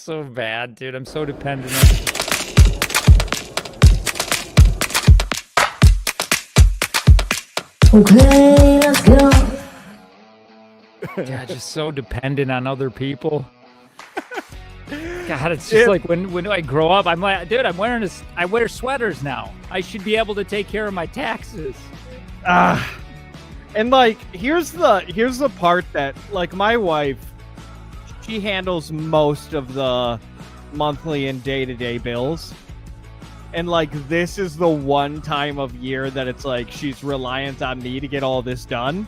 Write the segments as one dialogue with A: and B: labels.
A: so bad, dude. I'm so dependent on
B: Okay, let's go.
A: Yeah, just so dependent on other people. God, it's just like when I grow up, I'm like, dude, I wear sweaters now. I should be able to take care of my taxes.
C: And like, here's the part that, like, my wife, she handles most of the monthly and day-to-day bills. And like, this is the one time of year that it's like she's reliant on me to get all this done.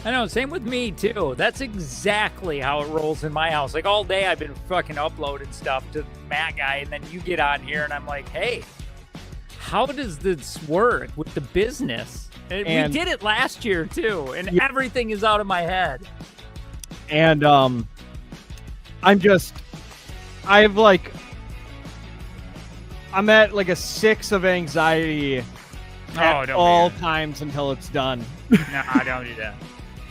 A: I know, same with me too. That's exactly how it rolls in my house. Like all day I've been fucking uploading stuff to Matt Guy, and then you get on here and I'm like, hey, how does this work with the business? And we did it last year too, and everything is out of my head.
C: And I'm at like a 6 of anxiety at all times until it's done.
A: No, I don't do that.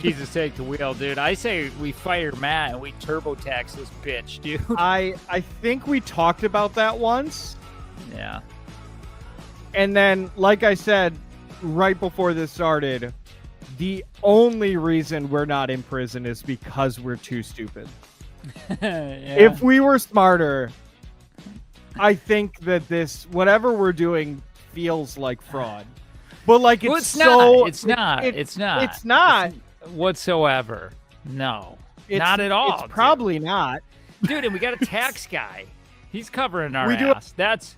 A: Jesus, take the wheel, dude. I say we fire Matt and we TurboTax this bitch, dude.
C: I think we talked about that once.
A: Yeah.
C: And then, like I said, right before this started, the only reason we're not in prison is because we're too stupid. If we were smarter, I think that this, whatever we're doing, feels like fraud. But like,
A: it's not whatsoever. No, not at all.
C: It's probably not,
A: dude. And we got a tax guy. He's covering our ass. That's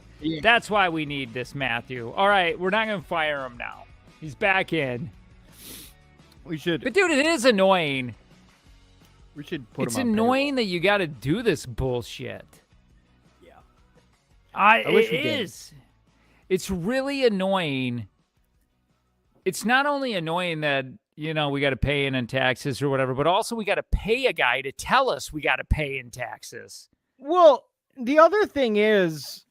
A: why we need this Matthew. All right, we're not gonna fire him now. He's back in.
C: We should.
A: But dude, it is annoying.
C: We should put.
A: It's
C: him on
A: annoying that you got to do this bullshit.
C: I wish we
A: it
C: did.
A: is. It's really annoying. It's not only annoying that, you know, we got to pay in taxes or whatever, but also we got to pay a guy to tell us we got to pay in taxes.
C: Well, the other thing is,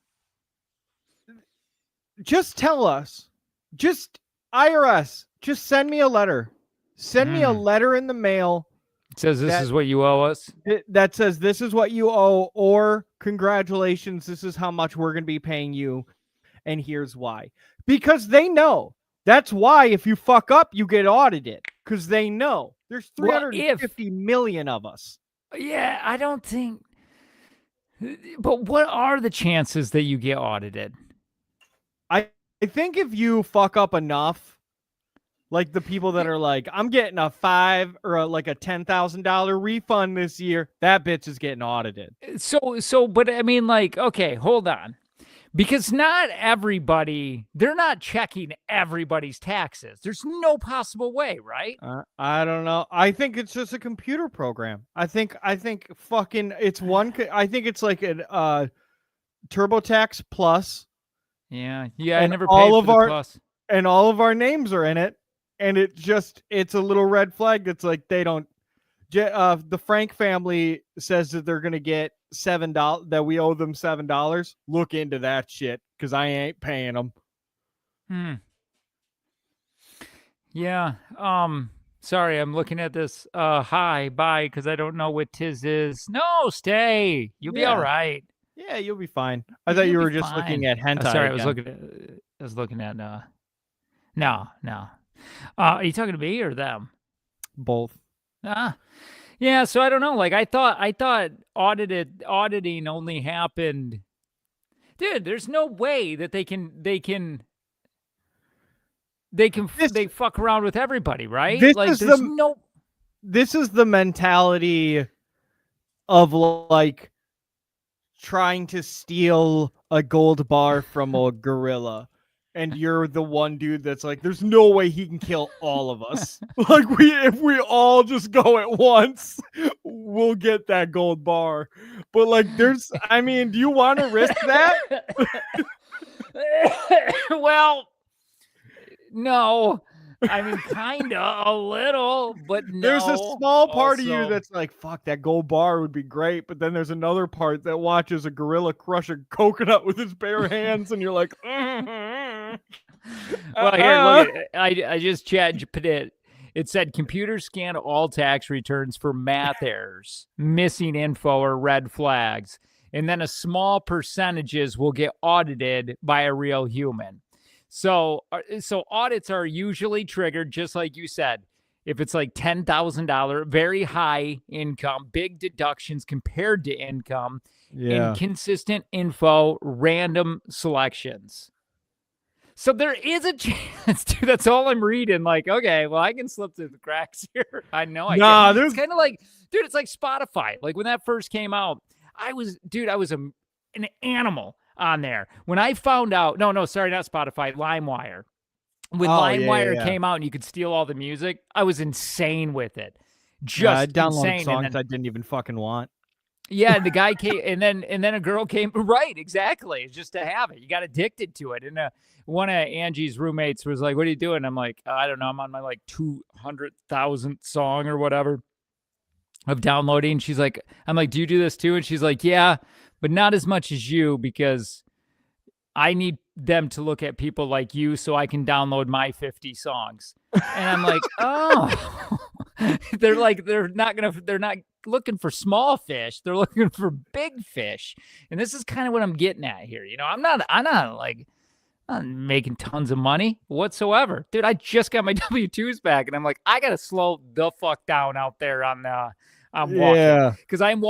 C: just tell us. Just IRS. Just send me a letter. Send me a letter in the mail.
A: It says this is what you owe us.
C: That says this is what you owe, or congratulations, this is how much we're going to be paying you, and here's why. Because they know. That's why if you fuck up, you get audited. Because they know. There's 350 million of us.
A: Yeah, I don't think... But what are the chances that you get audited?
C: I think if you fuck up enough, like the people that are like, I'm getting a $5,000 or like a $10,000 refund this year, that bitch is getting audited.
A: So, but I mean, like, okay, hold on. Because not everybody, they're not checking everybody's taxes. There's no possible way, right?
C: I don't know. I think it's just a computer program. I think fucking it's one. I think it's like a TurboTax Plus.
A: Yeah. I never paid for the Plus.
C: And all of our names are in it. And it's a little red flag that's like they don't. The Frank family says that they're gonna get $7, that we owe them $7. Look into that shit, because I ain't paying them.
A: Yeah. Sorry, I'm looking at this. Hi, bye, because I don't know what tis is. No, stay. You'll be all right.
C: Yeah, you'll be fine. I thought you were just looking at hentai.
A: Sorry,
C: again.
A: I was looking at. No. Are you talking to me or them?
C: Both.
A: Yeah. So I don't know. Like I thought auditing only happened. Dude, there's no way that they fuck around with everybody, right?
C: This is the mentality of like trying to steal a gold bar from a gorilla. And you're the one dude that's like, there's no way he can kill all of us. Like if we all just go at once, we'll get that gold bar. But like, do you want to risk that?
A: Well, no. I mean, kind of, a little, but no.
C: There's a small part of you that's like, fuck, that gold bar would be great. But then there's another part that watches a gorilla crush a coconut with his bare hands. And you're like,
A: Well, here, look, I just chatted it. It said computer scan all tax returns for math errors, missing info, or red flags. and then a small percentages will get audited by a real human. So audits are usually triggered, just like you said, if it's like $10,000, very high income, big deductions compared to income, inconsistent info, random selections. So there is a chance, dude. That's all I'm reading. Like, okay, well, I can slip through the cracks here. I know I can. It's kind of like, dude, it's like Spotify. Like when that first came out, I was an animal on there. When I found out, no, sorry, not Spotify, LimeWire. When LimeWire came out and you could steal all the music, I was insane with it. Just
C: I downloaded
A: insane.
C: songs I didn't even fucking want.
A: Yeah, and the guy came, and then a girl came. Right, exactly. Just to have it, you got addicted to it. And one of Angie's roommates was like, "What are you doing?" I'm like, "I don't know. I'm on my like 200,000th song or whatever of downloading." She's like, "I'm like, do you do this too?" And she's like, "Yeah, but not as much as you because I need them to look at people like you so I can download my 50 songs." And I'm like, "Oh." they're not looking for small fish. They're looking for big fish. And this is kind of what I'm getting at here. You know, I'm not making tons of money whatsoever. Dude, I just got my W-2s back and I'm like, I got to slow the fuck down out there on walking. Because I am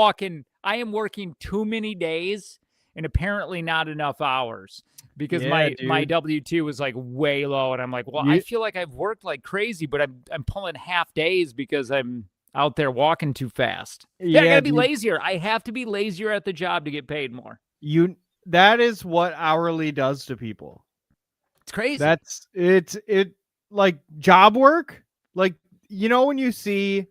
A: working too many days and apparently not enough hours. Because my W-2 was like way low, and I'm like, well, I feel like I've worked like crazy, but I'm pulling half days because I'm out there walking too fast. Yeah, I gotta be lazier. I have to be lazier at the job to get paid more.
C: That is what hourly does to people.
A: It's crazy.
C: It like job work. Like, you know, when you see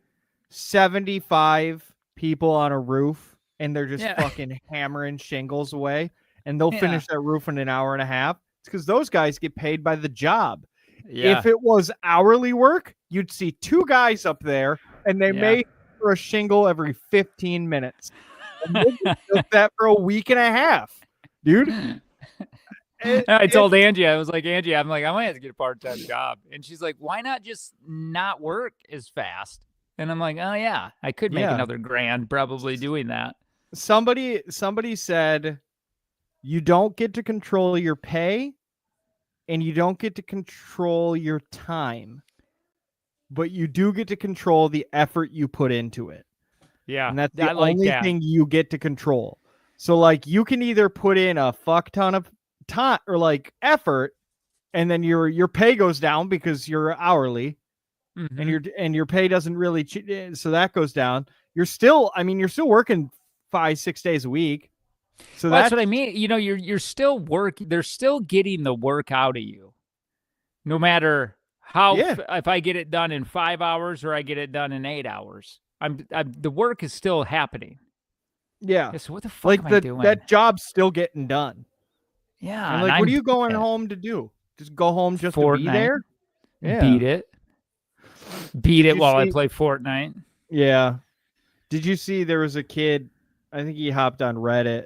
C: 75 people on a roof and they're just fucking hammering shingles away. And they'll finish that roof in an hour and a half. It's because those guys get paid by the job. Yeah. If it was hourly work, you'd see two guys up there, and they may for a shingle every 15 minutes. And they do that for a week and a half, dude.
A: I told Angie, I was like, Angie, I'm like, I might have to get a part-time job. And she's like, why not just not work as fast? And I'm like, oh, yeah, I could make another grand probably doing that.
C: Somebody said, you don't get to control your pay and you don't get to control your time, but you do get to control the effort you put into it.
A: Yeah.
C: And that's the only thing you get to control. So like you can either put in a fuck ton of time or like effort and then your pay goes down because you're hourly and your pay doesn't really, so that goes down. You're still working 5-6 days a week. So
A: that's what I mean. You know, you're still working. They're still getting the work out of you, no matter how. If I get it done in 5 hours or I get it done in 8 hours, the work is still happening.
C: Yeah.
A: So what the fuck am I doing?
C: That job's still getting done.
A: Yeah.
C: And like, what are you going home to do? Just go home just to be there?
A: Yeah. Beat it while I play Fortnite.
C: Yeah. Did you see there was a kid? I think he hopped on Reddit.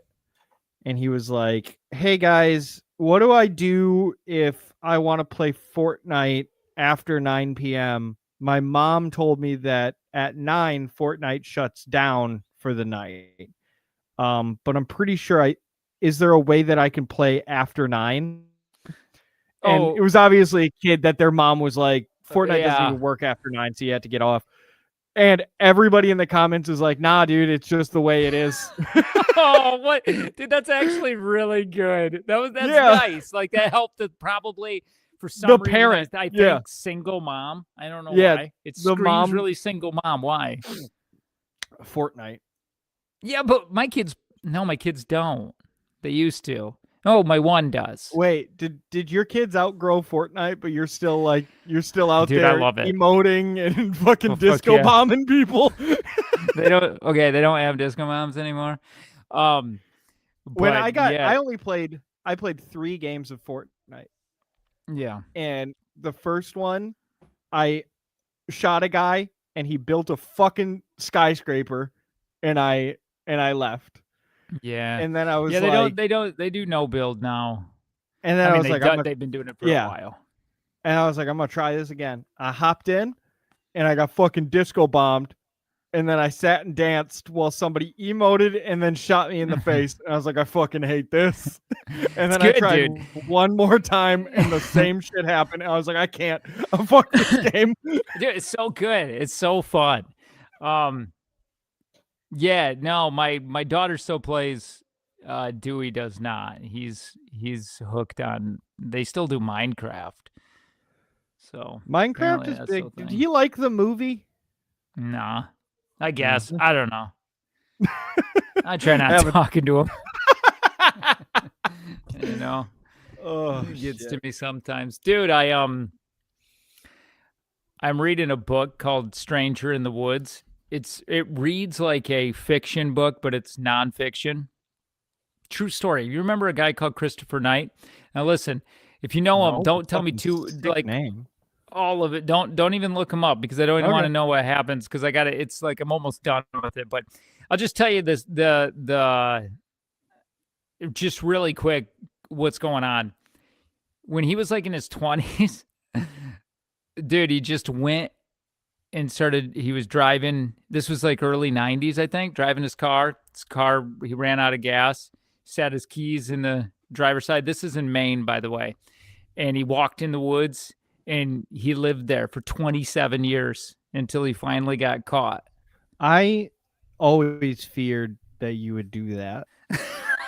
C: And he was like, hey, guys, what do I do if I want to play Fortnite after 9 p.m.? My mom told me that at 9, Fortnite shuts down for the night. But I'm pretty sure is there a way that I can play after 9? And it was obviously a kid that their mom was like, Fortnite doesn't even work after 9, so you have to get off. And everybody in the comments is like, nah, dude, it's just the way it is.
A: Oh, what? Dude, that's actually really good. That's nice. Like, that helped probably, for some reason,
C: parent.
A: I think, single mom. I don't know why. It screams really single mom. Why?
C: Fortnite.
A: Yeah, but my kids don't. They used to. Oh, my one does.
C: Wait, did your kids outgrow Fortnite, but you're still out
A: Dude,
C: there
A: I love it.
C: emoting and fucking disco bombing people?
A: They don't have disco bombs anymore.
C: When I played 3 games of Fortnite.
A: Yeah.
C: And the first one, I shot a guy and he built a fucking skyscraper and I left.
A: Yeah.
C: And then I was
A: they do no build now.
C: And then I was
A: they've been doing it for a while.
C: And I was like, I'm going to try this again. I hopped in and I got fucking disco bombed and then I sat and danced while somebody emoted and then shot me in the face. And I was like, I fucking hate this. And
A: It's
C: then I
A: good,
C: tried
A: dude.
C: one more time and the same shit happened. And I was like, I can't. Fuck this game.
A: Dude, it's so good. It's so fun. Yeah, no, my daughter still plays. Dewey does not. He's hooked on. They still do Minecraft. So
C: Minecraft
A: apparently
C: is
A: that's
C: big.
A: the
C: Did
A: thing.
C: you like the movie?
A: Nah, I guess
C: Mhm.
A: I don't know. I try not
C: Haven't-
A: talking to him. You know,
C: Oh,
A: it gets
C: shit.
A: to me sometimes, dude. I'm reading a book called Stranger in the Woods. It reads like a fiction book, but it's nonfiction. True story. You remember a guy called Christopher Knight? Now listen, if you know him,
C: No,
A: don't tell me
C: fucking
A: too
C: sick name.
A: all of it. Don't even look him up because I don't even want
C: Okay.
A: to know what happens because I got to it's like I'm almost done with it. But I'll just tell you this the just really quick what's going on. When he was like in his 20s, dude, he just went and started he was driving. This was like early 90s, I think, driving his car. He ran out of gas, sat his keys in the driver's side. This is in Maine, by the way. And he walked in the woods and he lived there for 27 years until he finally got caught.
C: I always feared that you would do that.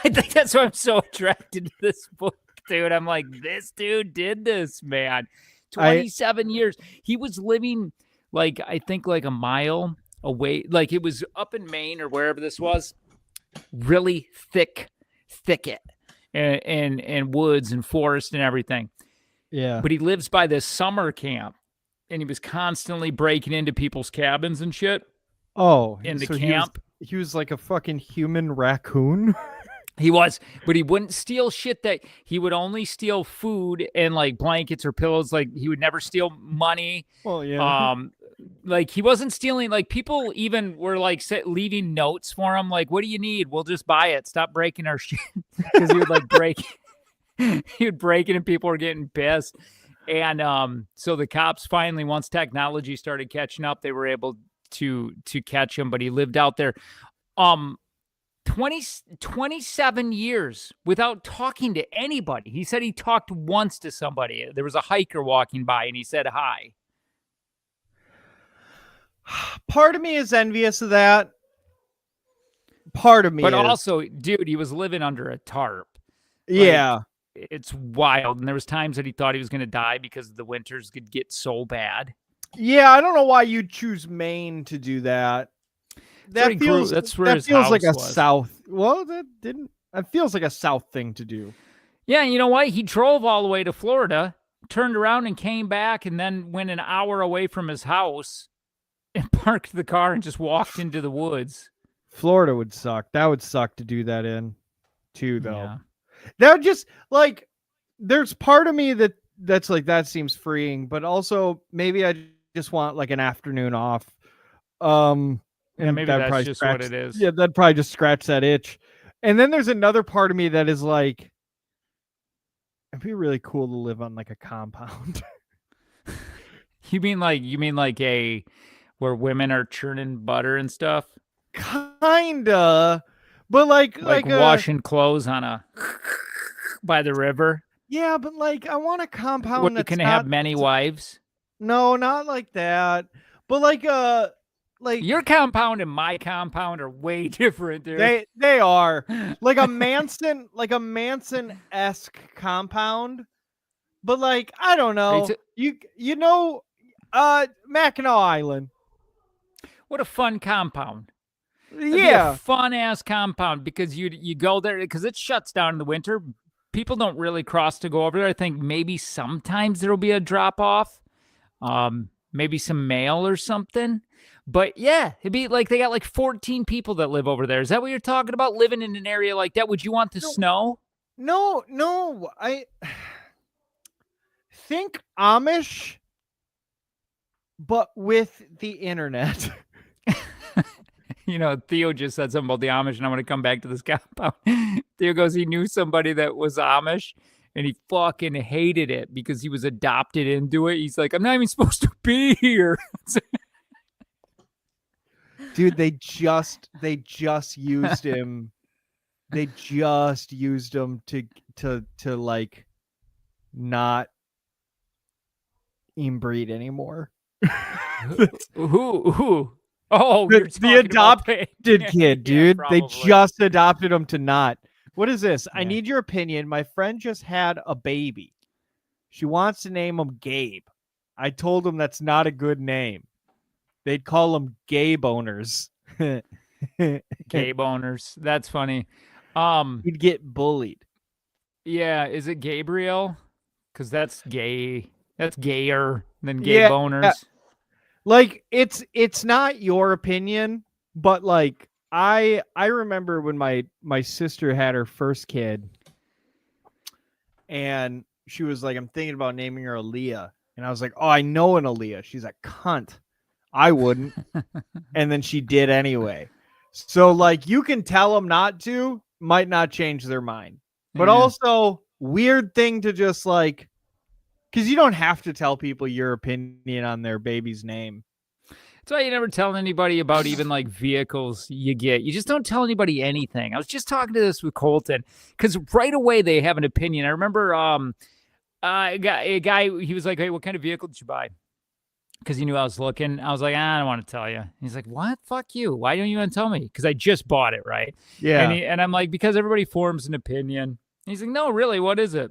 A: I think that's why I'm so attracted to this book, dude. I'm like, this dude did this, man. 27 years. He was living like, I think like a mile away. Like it was up in Maine or wherever this was. Really thick thicket and woods and forest and everything.
C: Yeah.
A: But he lives by this summer camp and he was constantly breaking into people's cabins and shit
C: Oh,
A: in the
C: so
A: camp.
C: He was like a fucking human raccoon.
A: He was, but he wouldn't steal shit that he would only steal food and like blankets or pillows. Like he would never steal money.
C: Well, yeah.
A: Like he wasn't stealing. Like people even were like leaving notes for him. Like, what do you need? We'll just buy it. Stop breaking our shit. Because he would like break, he would break it and people were getting pissed. And so the cops finally, once technology started catching up, they were able to catch him. But he lived out there. 27 years without talking to anybody. He said he talked once to somebody. There was a hiker walking by and he said hi.
C: Part of me is envious of that. Part of me
A: But
C: is.
A: also, dude, he was living under a tarp.
C: Yeah.
A: Like, it's wild. And there was times that he thought he was going to die because the winters could get so bad.
C: Yeah, I don't know why you'd choose Maine to do that. That feels like a South. Well, that feels like a South thing to do.
A: Yeah, you know what? He drove all the way to Florida, turned around and came back, and then went an hour away from his house and parked the car and just walked into the woods.
C: Florida would suck. That would suck to do that in, too, though.
A: Yeah.
C: That would just like. There's part of me that's like that seems freeing, but also maybe I just want like an afternoon off.
A: And maybe that's just what it is.
C: Yeah, that'd probably just scratch that itch. And then there's another part of me that is like, it'd be really cool to live on like a compound.
A: You mean like a where women are churning butter and stuff?
C: Kinda, but like
A: washing clothes on a by the river.
C: Yeah, but like I want a compound
A: Where
C: that's
A: you can have many wives.
C: No, not like that. But like
A: your compound and my compound are way different, dude.
C: They are like a Manson-esque compound, but like I don't know. You know, Mackinac Island.
A: What a fun compound.
C: Yeah,
A: fun ass compound because you go there because it shuts down in the winter. People don't really cross to go over there. I think maybe sometimes there'll be a drop off, maybe some mail or something. But yeah, it'd be like they got like 14 people that live over there. Is that what you're talking about? Living in an area like that? Would you want the snow?
C: No. I think Amish, but with the internet.
A: You know, Theo just said something about the Amish, and I want to come back to this compound. Theo goes, he knew somebody that was Amish, and he fucking hated it because he was adopted into it. He's like, I'm not even supposed to be here.
C: Dude, they just used him. They just used him to like not inbreed anymore.
A: Who? Oh, you're
C: The
A: talking about
C: adopted
A: the
C: kid,
A: yeah,
C: dude. They
A: probably.
C: just adopted him to not. What is this? I
A: Yeah.
C: need your opinion. My friend just had a baby. She wants to name him Gabe. I told him that's not a good name. They'd call him gay boners.
A: Gay boners. That's funny.
C: He'd get bullied.
A: Yeah, is it Gabriel? Because that's gay. That's gayer than gay
C: Yeah,
A: boners.
C: like it's not your opinion, but like I remember when my sister had her first kid, and she was like, I'm thinking about naming her Aaliyah, and I was like, oh, I know an Aaliyah. She's a cunt. I wouldn't, and then she did anyway. So like, you can tell them not to, might not change their mind, but
A: Yeah.
C: also weird thing to just like, because you don't have to tell people your opinion on their baby's name.
A: That's why you never tell anybody about even like vehicles you get. You just don't tell anybody anything. I was just talking to this with Colton because right away they have an opinion. I remember a guy, he was like, hey, what kind of vehicle did you buy? Because he knew I was looking. I was like, I don't want to tell you. He's like, what? Fuck you. Why don't you want to tell me? Because I just bought it, right?
C: Yeah.
A: And I'm like, because everybody forms an opinion. He's like, no, really, what is it?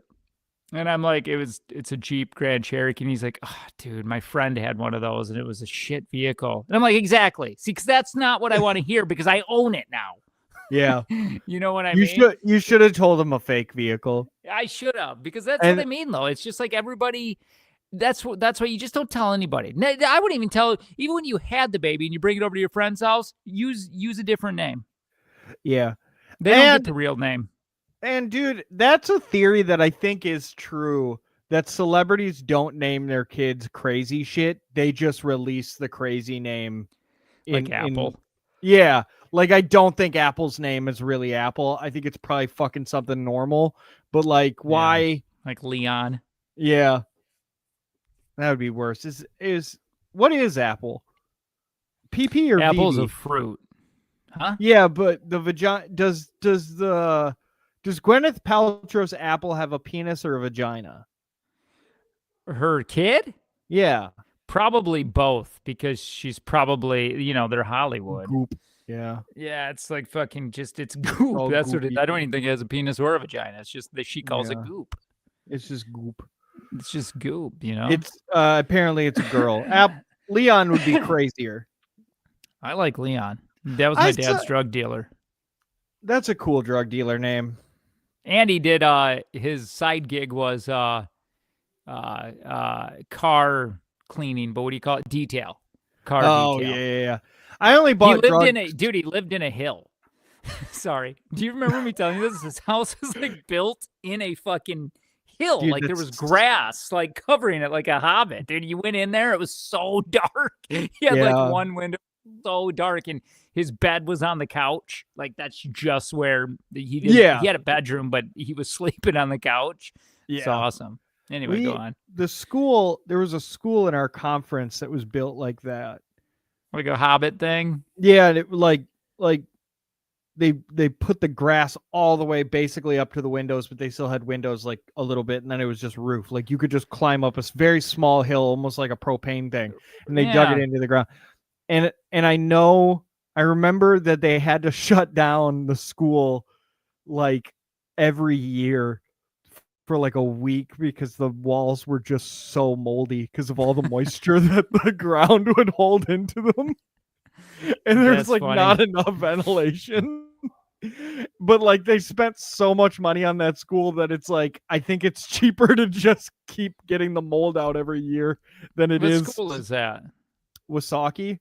A: And I'm like, it's a Jeep Grand Cherokee. And he's like, oh, dude, my friend had one of those and it was a shit vehicle. And I'm like, exactly. See, because that's not what I want to hear because I own it now.
C: Yeah.
A: You know what I mean?
C: You should have told him a fake vehicle.
A: I should have, because that's what I mean, though. It's just like everybody. That's why you just don't tell anybody. I wouldn't even tell, even when you had the baby and you bring it over to your friend's house, use a different name.
C: Yeah.
A: They don't get the real name.
C: And dude, that's a theory that I think is true, that celebrities don't name their kids crazy shit. They just release the crazy name
A: Like Apple.
C: Yeah. Like, I don't think Apple's name is really Apple. I think it's probably fucking something normal. But like, why?
A: Yeah, like Leon.
C: Yeah. That would be worse. What is Apple? PP or
A: Apple's
C: VB?
A: a fruit. Huh?
C: Yeah, but the vagina does Gwyneth Paltrow's Apple have a penis or a vagina?
A: Her kid?
C: Yeah.
A: Probably both, because she's probably, they're Hollywood.
C: Goop. Yeah.
A: Yeah, it's like fucking it's goop.
C: Oh,
A: That's what
C: goopy.
A: I don't even think it has a penis or a vagina. It's just that she calls it goop.
C: It's just goop.
A: It's just goop,
C: It's apparently it's a girl. Leon would be crazier.
A: I like Leon. That was my dad's drug dealer.
C: That's a cool drug dealer name.
A: And he did his side gig was car cleaning, but what do you call it? Detail. Car detail.
C: Yeah. I only bought
A: he lived in a hill. Sorry. Do you remember me telling you this? His house was like built in a fucking hill. Dude, like there was grass like covering it like a hobbit. Dude, you went in there, it was so dark. He had like one window, so dark, and his bed was on the couch. Like that's just where he had a bedroom, but he was sleeping on the couch. Yeah. It's awesome. Anyway, go on.
C: There was a school in our conference that was built like that.
A: Like a hobbit thing?
C: Yeah, and it like they put the grass all the way basically up to the windows, but they still had windows like a little bit, and then it was just roof. Like you could just climb up a very small hill, almost like a propane thing, and they dug it into the ground. And I remember that they had to shut down the school like every year for like a week because the walls were just so moldy because of all the moisture that the ground would hold into them. And there's like not enough ventilation. But like they spent so much money on that school that it's like, I think it's cheaper to just keep getting the mold out every year than it is.
A: What school is that?
C: Wasaki.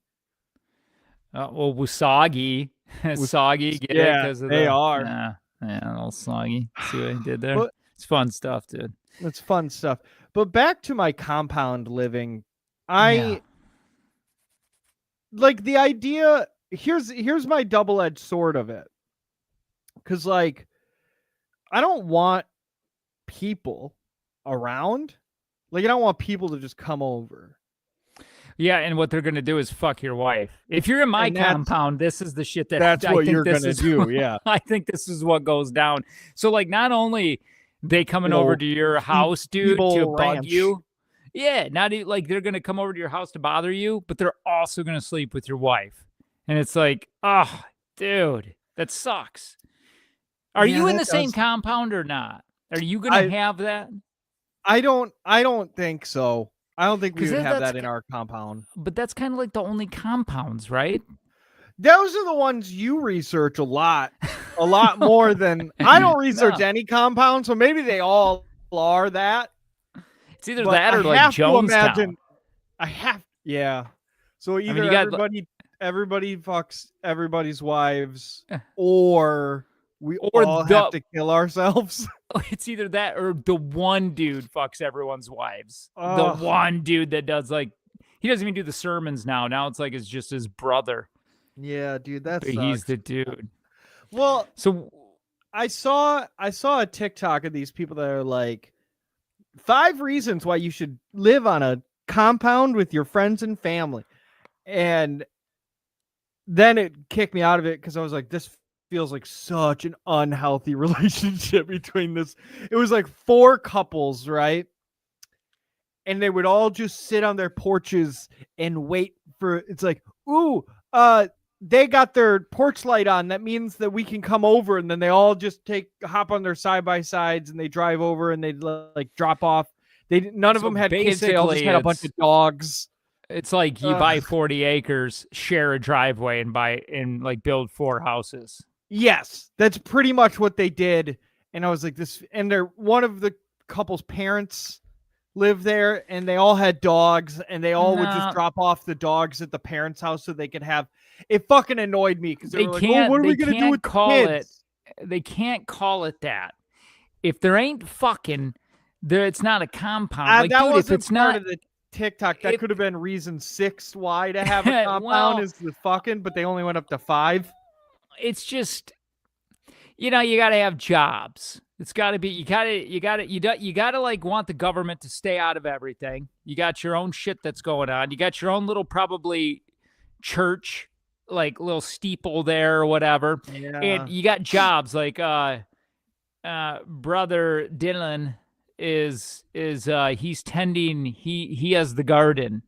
A: Well, Wasagi. Soggy. Get it? Because
C: they are.
A: Yeah, a little soggy. See what I did there? But, it's fun stuff, dude.
C: It's fun stuff. But back to my compound living. Like the idea, here's my double-edged sword of it. Because like, I don't want people around. Like, I don't want people to just come over.
A: Yeah, and what they're gonna do is fuck your wife. If you're in my
C: And
A: compound, this is the shit that
C: that's
A: I
C: what
A: think
C: you're
A: this
C: gonna
A: is.
C: do. Yeah.
A: I think this is what goes down. So like, not only they coming over
C: Little
A: to your house, dude, to
C: feeble
A: bug
C: ranch.
A: you. Yeah, not like they're gonna come over to your house to bother you, but they're also gonna sleep with your wife. And it's like, oh, dude, that sucks. Are
C: Yeah,
A: you in
C: that
A: the same
C: does.
A: compound or not? Are you gonna have that?
C: I don't think so. I don't think we
A: Because
C: would have
A: that's,
C: that in our compound.
A: but that's kind of like the only compounds, right?
C: Those are the ones you research a lot more than I don't research
A: No,
C: any compound, so maybe they all are that.
A: it's either
C: But
A: that
C: I
A: or like
C: have to
A: Jonestown.
C: imagine. Yeah. So
A: I mean,
C: either
A: you got
C: everybody fucks everybody's wives, or we
A: or
C: all have to kill ourselves.
A: it's either that or the one dude fucks everyone's wives. The
C: Ugh.
A: one dude that does like he doesn't even do the sermons now. Now it's like it's just his brother.
C: Yeah, dude, that
A: But
C: sucks.
A: he's the dude.
C: Well,
A: So
C: I saw a TikTok of these people that are like 5 reasons why you should live on a compound with your friends and family. And then it kicked me out of it because I was like, this feels like such an unhealthy relationship between this. It was like 4 couples, right? And they would all just sit on their porches and wait for it's like, ooh, they got their porch light on. That means that we can come over. And then they all just hop on their side by sides and they drive over and they like drop off. None of them had kids. They all just had a bunch of dogs.
A: It's like you buy 40 acres, share a driveway, and like build 4 houses.
C: Yes, that's pretty much what they did. And I was like, this, and one of the couple's parents lived there, and they all had dogs, and they all would just drop off the dogs at the parents' house so they could have. It fucking annoyed me because they were like, "Oh, what are we gonna do with the kids?"
A: They can't call it that. If there ain't fucking, it's not a compound. Like,
C: that
A: dude,
C: wasn't
A: if it's
C: part
A: not
C: of the TikTok, that could have been reason 6 why to have a compound is the fucking, but they only went up to 5.
A: It's just, you got to have jobs. It's got to be, you got to like want the government to stay out of everything. You got your own shit that's going on. You got your own little probably church, like little steeple there or whatever.
C: Yeah.
A: And you got jobs like brother Dylan is he's tending, he has the garden.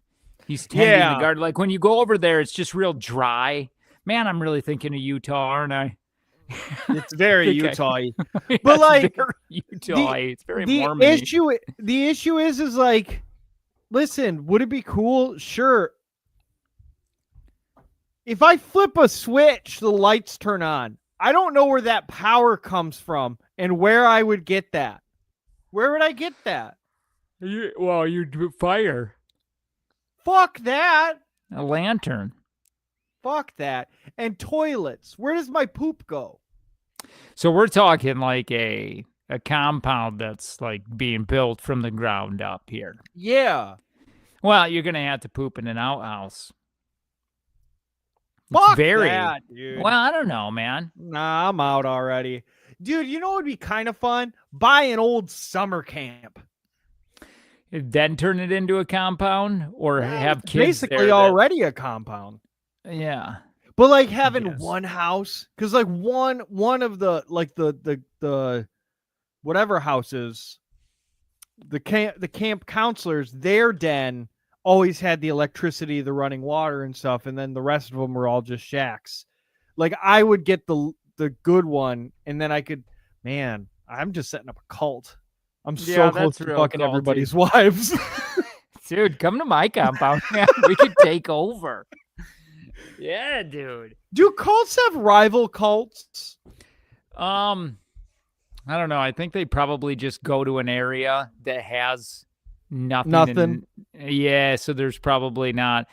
A: He's tending the garden. Like when you go over there, it's just real dry. Man, I'm really thinking of Utah, aren't I?
C: It's very Utah-y. But like
A: very Utah-y. It's very
C: the
A: Mormon-y.
C: The issue is like, listen, would it be cool? Sure. If I flip a switch, the lights turn on. I don't know where that power comes from and where I would get that. Where would I get that?
A: You do fire.
C: Fuck that.
A: A lantern.
C: Fuck that. And toilets. Where does my poop go?
A: So we're talking like a compound that's like being built from the ground up here.
C: Yeah.
A: Well, you're going to have to poop in an outhouse.
C: Fuck that, dude.
A: Well, I don't know, man.
C: Nah, I'm out already. Dude, you know what would be kind of fun? Buy an old summer camp.
A: Then turn it into a compound or have kids
C: basically already a compound.
A: Yeah.
C: But like having one house, because like one of the like the whatever houses, the camp counselors, their den always had the electricity, the running water and stuff, and then the rest of them were all just shacks. Like I would get the good one, and then I could, man, I'm just setting up a cult. I'm so close to fucking everybody's wives.
A: Dude, come to my compound, man. We could take over. Yeah, dude.
C: Do cults have rival cults?
A: I don't know. I think they probably just go to an area that has nothing. Yeah, so there's probably not.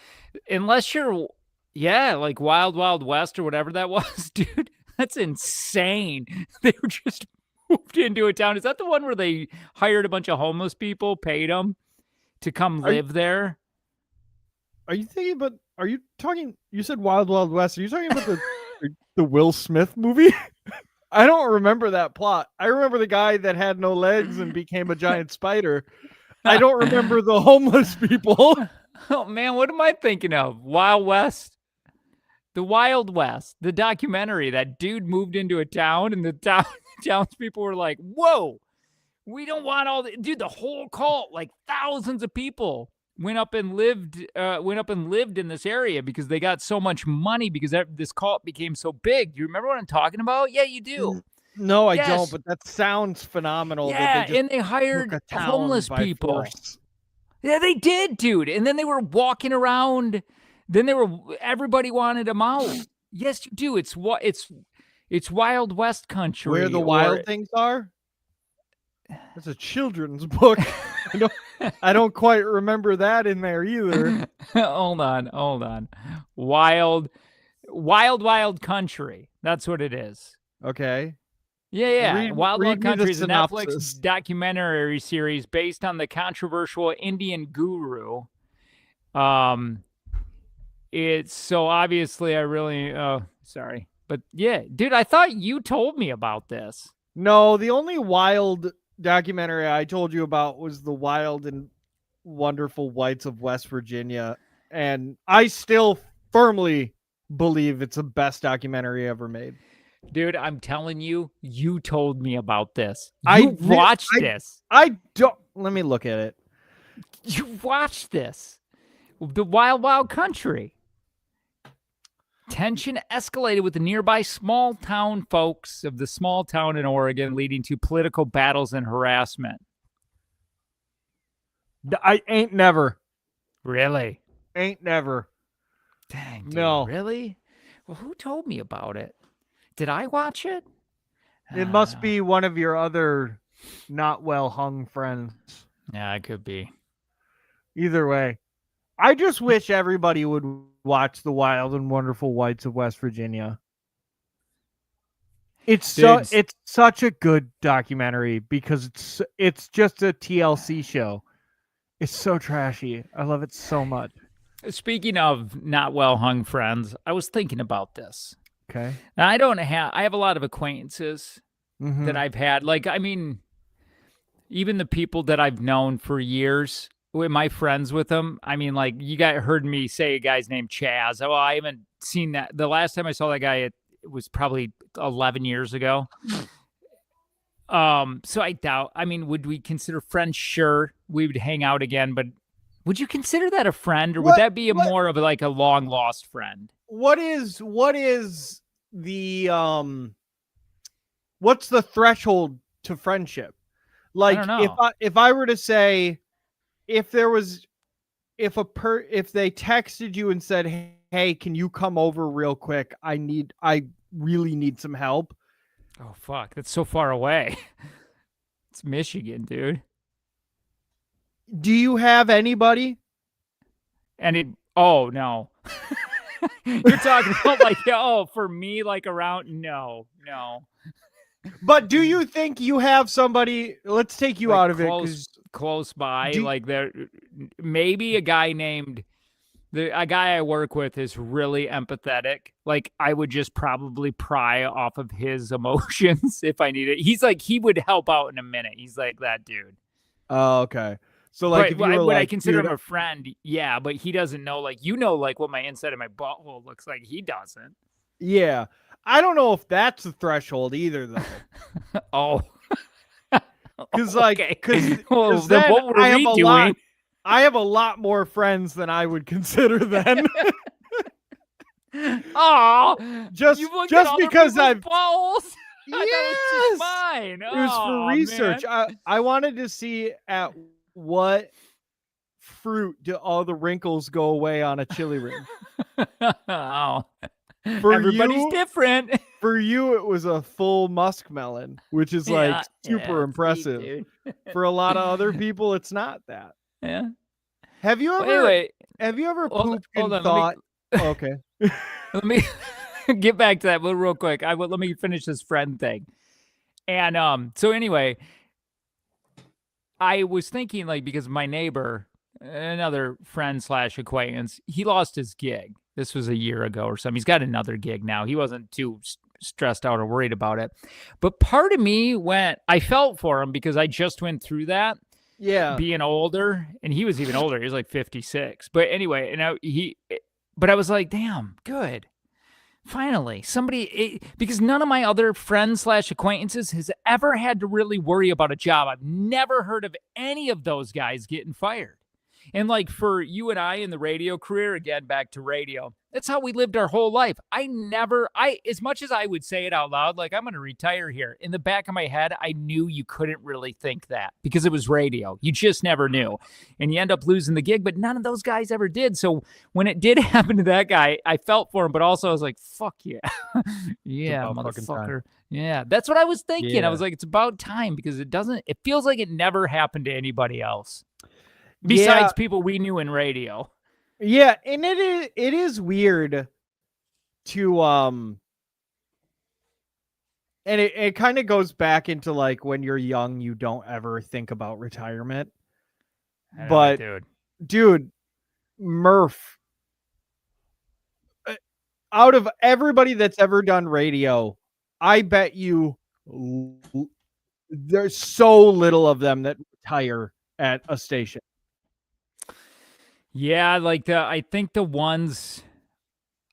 A: Unless you're, like Wild Wild West or whatever that was, dude. That's insane. They were just moved into a town. Is that the one where they hired a bunch of homeless people, paid them to come live there?
C: Are you thinking about, are you talking, you said Wild Wild West. Are you talking about the Will Smith movie? I don't remember that plot. I remember the guy that had no legs and became a giant spider. I don't remember the homeless people.
A: Oh man, what am I thinking of? Wild West. The Wild West, the documentary. That dude moved into a town, and the townspeople were like, "Whoa, we don't want all the dude." The whole cult, like thousands of people, went up and lived in this area because they got so much money because this cult became so big. Do you remember what I'm talking about? Yeah, you do.
C: No, I
A: Yes.
C: don't. But that sounds phenomenal.
A: Yeah,
C: that they just
A: and they hired
C: took a town
A: homeless
C: by
A: people.
C: force.
A: Yeah, they did, dude. And then they were walking around. Then everybody wanted them out. Yes, you do. It's Wild West country.
C: Where the wild things are? It's a children's book. I don't quite remember that in there either.
A: Hold on. Wild country. That's what it is.
C: Okay.
A: Yeah. Wild Country is a
C: synopsis.
A: Netflix documentary series based on the controversial Indian guru. It's so obviously sorry. But yeah, dude, I thought you told me about this.
C: No, the only wild documentary I told you about was The Wild and Wonderful Whites of West Virginia. And I still firmly believe it's the best documentary ever made.
A: Dude, I'm telling you, you told me about this. You watched this.
C: I don't. Let me look at it.
A: You watched this. The Wild Country. Tension escalated with the nearby small town folks of the small town in Oregon, leading to political battles and harassment.
C: I ain't never.
A: Really?
C: Ain't never.
A: Dang, dude,
C: no.
A: Really? Well, who told me about it? Did I watch it?
C: It must be one of your other not well hung friends.
A: Yeah, it could be.
C: Either way, I just wish everybody would watch The Wild and Wonderful Whites of West Virginia. It's such a good documentary because it's just a TLC show. It's so trashy. I love it so much.
A: Speaking of not well hung friends, I was thinking about this.
C: Okay.
A: Now, I have a lot of acquaintances that I've had. Like, I mean, even the people that I've known for years, with my friends with them. I mean, like, you guys heard me say a guy's name Chaz. Oh, I haven't seen that. The last time I saw that guy, it was probably 11 years ago. So I doubt, I mean, would we consider friends? Sure, we would hang out again, but would you consider that a friend, or would that be more of like a long lost friend? What is
C: the what's the threshold to friendship? Like, if I were to say, if they texted you and said, "Hey, can you come over real quick? I really need some help."
A: Oh fuck, that's so far away. It's Michigan, dude.
C: Do you have anybody?
A: Oh no. You're talking about like, for me, like around, no.
C: But do you think you have somebody? Let's take you out of it.
A: Close by, like there, maybe a guy a guy I work with is really empathetic. Like, I would just probably pry off of his emotions if I need it. He's like, he would help out in a minute. He's like that dude.
C: Oh, okay. So like,
A: would I consider him a friend? Yeah, but he doesn't know, like, like what my inside of my butthole looks like. He doesn't.
C: Yeah. I don't know if that's the threshold either, though.
A: Oh.
C: Because what
A: were we doing?
C: I have a lot more friends than I would consider then.
A: Oh,
C: just because I've
A: balls.
C: Yes,
A: it was mine.
C: It was for research. I wanted to see at what fruit do all the wrinkles go away on a chili ring.
A: Oh. Everybody's different.
C: For you, it was a full muskmelon, which is like super impressive.
A: Sweet,
C: for a lot of other people, it's not that.
A: Yeah.
C: Have you ever pooped and thought? Okay.
A: Let me get back to that real quick. Let me finish this friend thing. And so anyway, I was thinking, like, because my neighbor, another friend / acquaintance, he lost his gig. This was a year ago or something. He's got another gig now. He wasn't too stressed out or worried about it. But part of me I felt for him because I just went through that.
C: Yeah.
A: being older, and he was even older. He was like 56. But anyway, but I was like, damn, good. Finally, somebody, because none of my other friends slash acquaintances has ever had to really worry about a job. I've never heard of any of those guys getting fired. And like for you and I in the radio career, again, back to radio, that's how we lived our whole life. As much as I would say it out loud, like I'm going to retire here, in the back of my head, I knew you couldn't really think that because it was radio. You just never knew. And you end up losing the gig, but none of those guys ever did. So when it did happen to that guy, I felt for him, but also I was like, fuck yeah. Yeah, motherfucker. Yeah, that's what I was thinking.
C: Yeah.
A: I was like, it's about time because it feels like it never happened to anybody else. Besides people we knew in radio.
C: Yeah, and it is weird to and it kind of goes back into like when you're young, you don't ever think about retirement. But dude, Murph, out of everybody that's ever done radio, I bet you there's so little of them that retire at a station.
A: Yeah, like I think the ones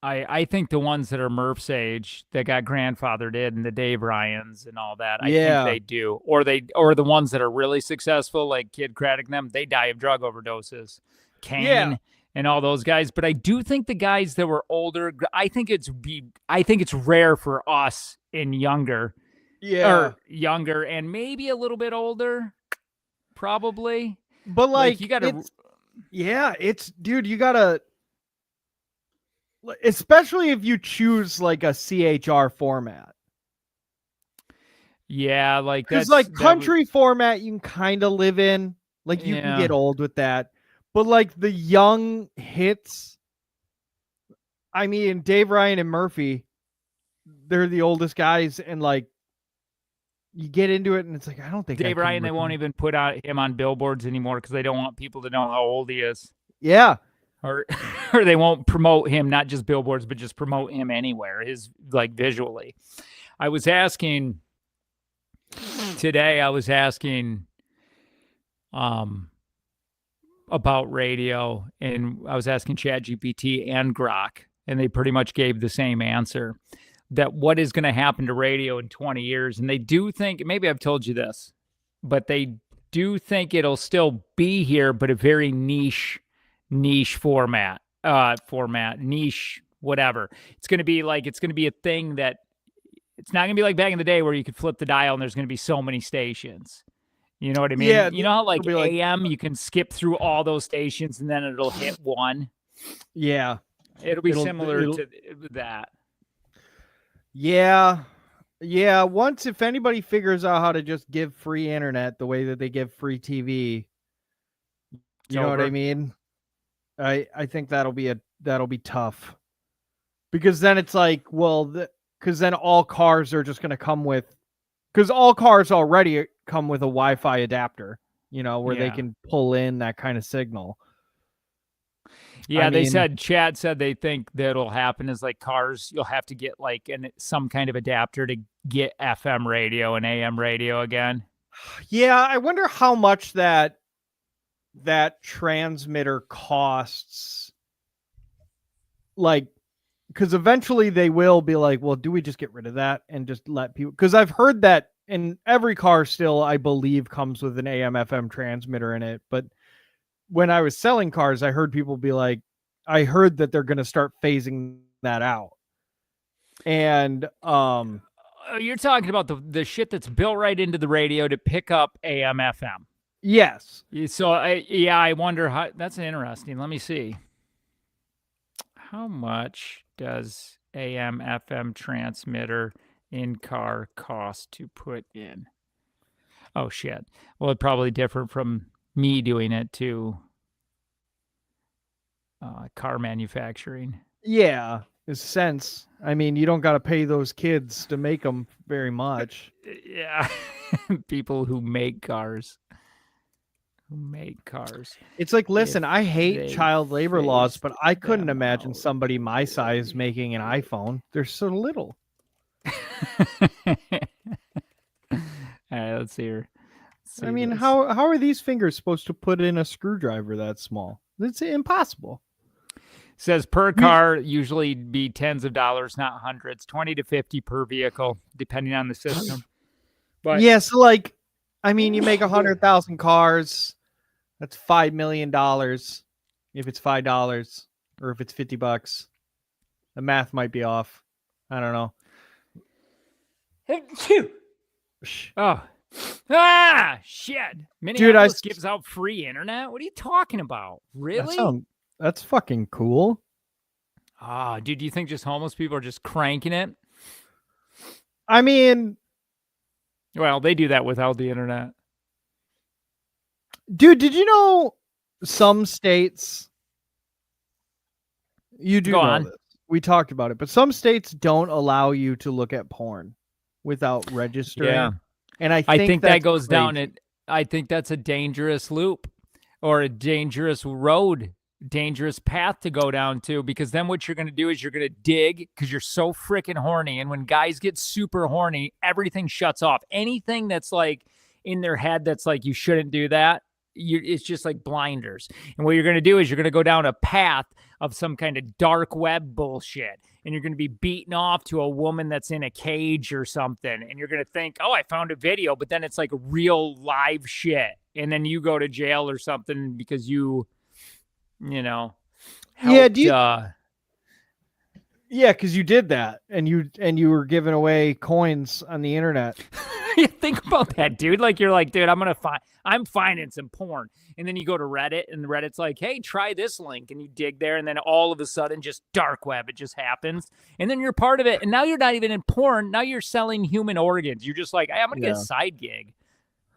A: that are Murph's age that got grandfathered in, the Dave Ryans and all that, I think they do. Or the ones that are really successful, like Kid Craddock and them, they die of drug overdoses. Kane and all those guys. But I do think the guys that were older, I think it's rare for us and younger.
C: Yeah.
A: Or younger and maybe a little bit older, probably.
C: But like
A: you gotta
C: dude, you gotta, especially if you choose like a CHR format.
A: Yeah, like
C: because like country format you can kind of live in, like you can get old with that, but like the young hits, I mean, Dave Ryan and Murphy, they're the oldest guys, and like you get into it and it's like, I don't think
A: Dave Ryan, they won't even put him on billboards anymore because they don't want people to know how old he is.
C: Yeah.
A: Or they won't promote him, not just billboards, but just promote him anywhere, like visually. I was asking about radio, and I was asking ChatGPT and Grok, and they pretty much gave the same answer. That what is going to happen to radio in 20 years. And they do think, maybe I've told you this, but they do think it'll still be here, but a very niche format, niche, whatever. It's going to be a thing that it's not going to be like back in the day where you could flip the dial and there's going to be so many stations. You know what I mean?
C: Yeah.
A: You know how like AM, you can skip through all those stations and then it'll hit one.
C: Yeah.
A: It'll be similar to that.
C: Yeah. Yeah. Once, if anybody figures out how to just give free internet the way that they give free TV, you know what I mean? I think that'll be tough, because then it's like, well, because then all cars are just going to come with, because all cars already come with a Wi-Fi adapter, you know, where they can pull in that kind of signal.
A: Yeah, Chad said they think that'll happen is like cars, you'll have to get like some kind of adapter to get FM radio and AM radio again.
C: Yeah, I wonder how much that transmitter costs. Like, because eventually they will be like, well, do we just get rid of that and just let people? Because I've heard that in every car still, I believe, comes with an AM FM transmitter in it, but when I was selling cars, I heard people be like, I heard that they're going to start phasing that out. And
A: you're talking about the shit that's built right into the radio to pick up AM FM.
C: Yes.
A: So I wonder how. That's interesting. Let me see. How much does AM FM transmitter in car cost to put in? Oh shit. Well, it's probably different from me doing it to car manufacturing.
C: Yeah, in sense. I mean, you don't got to pay those kids to make them very much.
A: Yeah, people who make cars. It's
C: like, listen, I hate child labor laws, but I couldn't imagine somebody my size making an iPhone. They're so little.
A: All right, let's see here.
C: I mean, how are these fingers supposed to put in a screwdriver that small? It's impossible.
A: Says per car usually be tens of dollars, not hundreds, 20 to 50 per vehicle, depending on the system. But
C: yeah, so like, I mean, you make 100,000 cars, that's $5 million. If it's $5 or if it's $50, the math might be off. I don't know.
A: Oh, shit! Minneapolis gives out free internet. What are you talking about? Really?
C: That's fucking cool.
A: Dude, do you think just homeless people are just cranking it?
C: I mean,
A: well, they do that without the internet.
C: Dude, did you know some states? You do know this. We talked about it, but some states don't allow you to look at porn without registering.
A: Yeah.
C: And I think
A: that goes down it. I think that's a dangerous loop or a dangerous road, dangerous path to go down to, because then what you're going to do is you're going to dig because you're so freaking horny. And when guys get super horny, everything shuts off. Anything that's like in their head that's like, you shouldn't do that. It's just like blinders. And what you're going to do is you're going to go down a path of some kind of dark web bullshit. And you're going to be beaten off to a woman that's in a cage or something. And you're going to think, oh, I found a video. But then it's like real live shit. And then you go to jail or something because you know. Helped,
C: yeah, because you did that. And you were giving away coins on the internet.
A: Think about that, dude. Like, you're like, dude, I'm financing porn. And then you go to Reddit, and Reddit's like, hey, try this link. And you dig there, and then all of a sudden, just dark web, it just happens. And then you're part of it. And now you're not even in porn. Now you're selling human organs. You're just like, hey, I'm going to get a side gig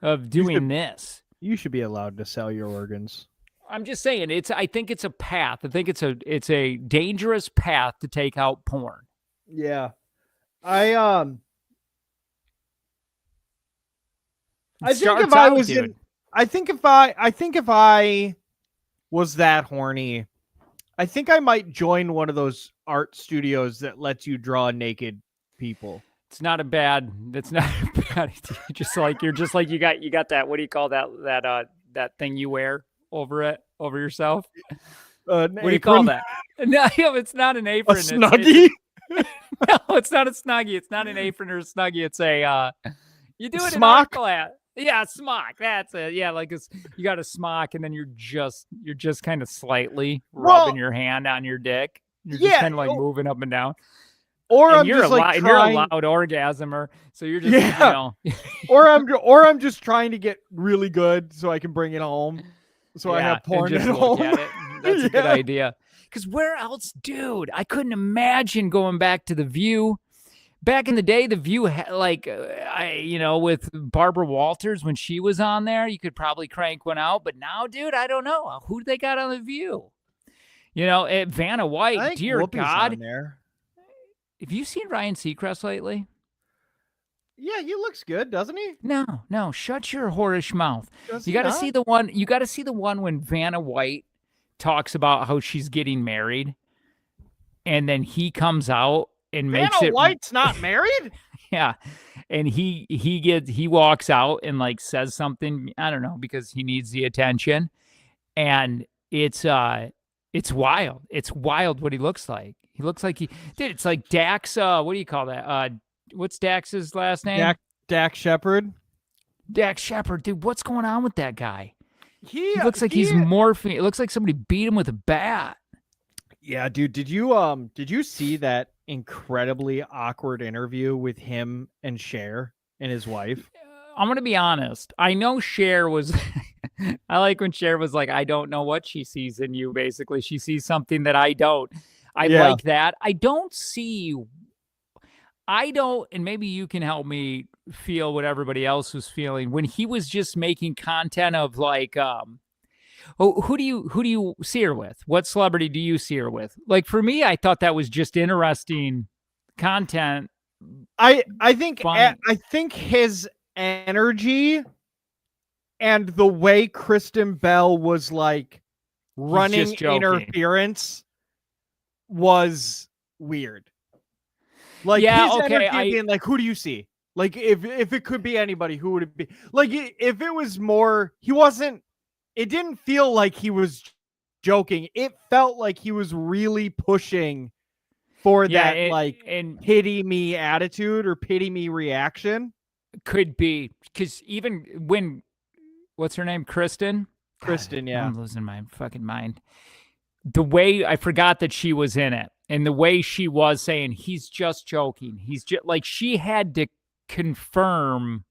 A: of doing this.
C: You should be allowed to sell your organs.
A: I'm just saying, I think it's a path. I think it's a dangerous path to take out porn.
C: Yeah. I think if I was that horny, I think I might join one of those art studios that lets you draw naked people.
A: It's not a bad idea. You got that. What do you call that thing you wear over yourself? What do you call that? No, it's not an apron.
C: A snuggie?
A: No, it's not a snuggie. It's not an apron or a snuggie. It's a you do it
C: smock?
A: in art class. Yeah, smock. That's it. Yeah, like you got a smock, and then you're just kind of slightly rubbing your hand on your dick. You're just kind of like moving up and down.
C: Or
A: and
C: I'm
A: you're
C: just like
A: you're a loud orgasmer, so you're just
C: or I'm just trying to get really good so I can bring it home. So I have porn
A: and just
C: at home.
A: At it. That's a good idea. Because where else, dude? I couldn't imagine going back to The View. Back in the day, The View, with Barbara Walters, when she was on there, you could probably crank one out. But now, dude, I don't know. Who do they got on The View? Vanna White, dear
C: Whoopi's
A: God.
C: on there.
A: Have you seen Ryan Seacrest lately?
C: Yeah, he looks good, doesn't he?
A: No. Shut your whorish mouth. You got to see the one. You got to see the one when Vanna White talks about how she's getting married, and then he comes out and makes it.
C: Vanna White's not married?
A: Yeah. And he walks out and like says something, I don't know, because he needs the attention. And it's wild. It's wild what he looks like. He looks like it's like Dax, what do you call that? What's Dax's last name?
C: Dax Shepard.
A: Dax Shepard, dude, what's going on with that guy?
C: He
A: looks like he's morphing. It looks like somebody beat him with a bat.
C: Yeah, dude. Did you see that incredibly awkward interview with him and Cher and his wife?
A: I'm gonna be honest. I know Cher was. I like when Cher was like, "I don't know what she sees in you." Basically, she sees something that I don't. I like that. I don't, and maybe you can help me feel what everybody else was feeling when he was just making content of like, who do you see her with? What celebrity do you see her with? Like, for me, I thought that was just interesting content.
C: I think his energy and the way Kristen Bell was like running interference was weird. Like, his energy being like, who do you see? Like if it could be anybody, who would it be? Like if it was more, he wasn't. It didn't feel like he was joking. It felt like he was really pushing for
A: Yeah,
C: that like
A: and
C: pity me attitude or pity me reaction.
A: could be because even when what's her name, Kristen? God,
C: Kristen, yeah.
A: I'm losing my fucking mind. The way I forgot that she was in it, and the way she was saying he's just joking. He's just like she had to confirm.